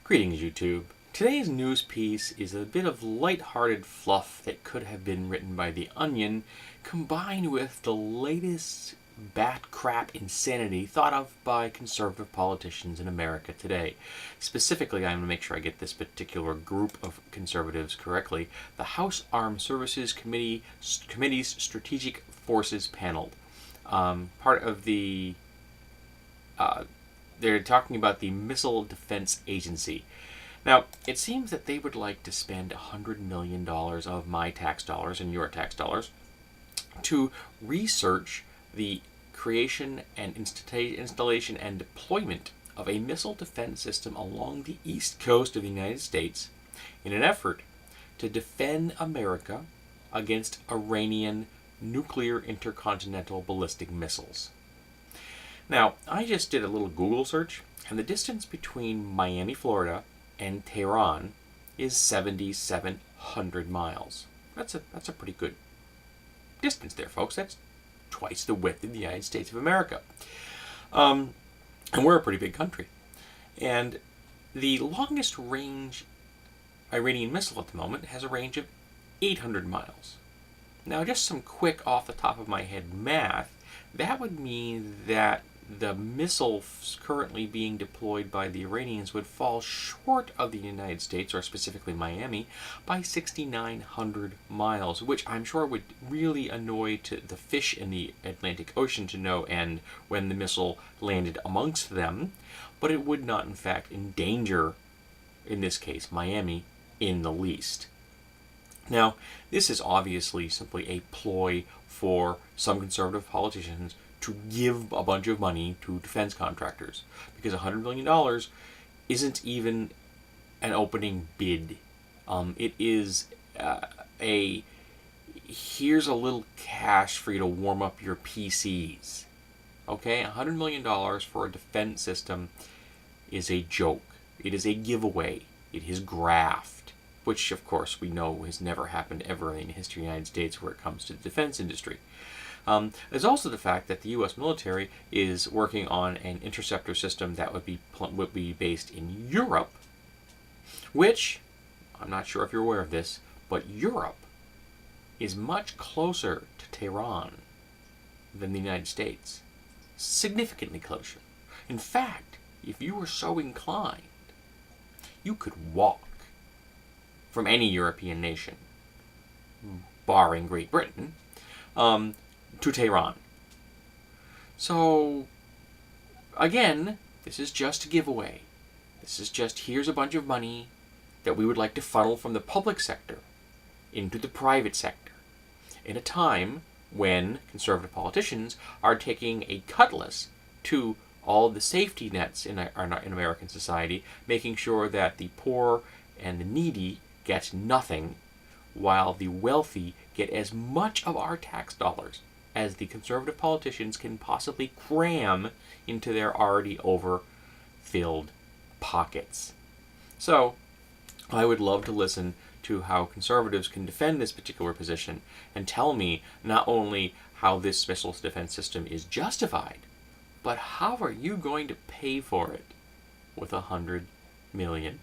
Greetings, YouTube. Today's news piece is a bit of light-hearted fluff that could have been written by The Onion, combined with the latest bat crap insanity thought of by conservative politicians in America today. Specifically, I'm going to make sure I get this particular group of conservatives correctly. The House Armed Services Committee's Strategic Forces Panel. Part of the they're talking about the Missile Defense Agency. Now, it seems that they would like to spend $100 million of my tax dollars and your tax dollars to research the creation and installation and deployment of a missile defense system along the east coast of the United States in an effort to defend America against Iranian nuclear intercontinental ballistic missiles. Now, I just did a little Google search, and the distance between Miami, Florida, and Tehran is 7,700 miles. That's a pretty good distance there, folks. That's twice the width of the United States of America. And we're a pretty big country. And the longest range Iranian missile at the moment has a range of 800 miles. Now, just some quick off the top of my head math, that would mean that the missiles currently being deployed by the Iranians would fall short of the United States, or specifically Miami, by 6,900 miles, which I'm sure would really annoy the fish in the Atlantic Ocean to no end when the missile landed amongst them, but it would not, in fact, endanger, in this case, Miami in the least. Now, this is obviously simply a ploy for some conservative politicians to give a bunch of money to defense contractors, because $100 million isn't even an opening bid. It is here's a little cash for you to warm up your PCs. Okay, $100 million for a defense system is a joke. It is a giveaway. It is graft, which of course we know has never happened ever in the history of the United States where it comes to the defense industry. There's also the fact that the U.S. military is working on an interceptor system that would be based in Europe, which, I'm not sure if you're aware of this, but Europe is much closer to Tehran than the United States. Significantly closer. In fact, if you were so inclined, you could walk from any European nation, barring Great Britain, to Tehran. So, again, this is just a giveaway. This is just, here's a bunch of money that we would like to funnel from the public sector into the private sector in a time when conservative politicians are taking a cutlass to all the safety nets in American society, making sure that the poor and the needy get nothing, while the wealthy get as much of our tax dollars as the conservative politicians can possibly cram into their already overfilled pockets. So, I would love to listen to how conservatives can defend this particular position and tell me not only how this missile defense system is justified, but how are you going to pay for it with $100 million?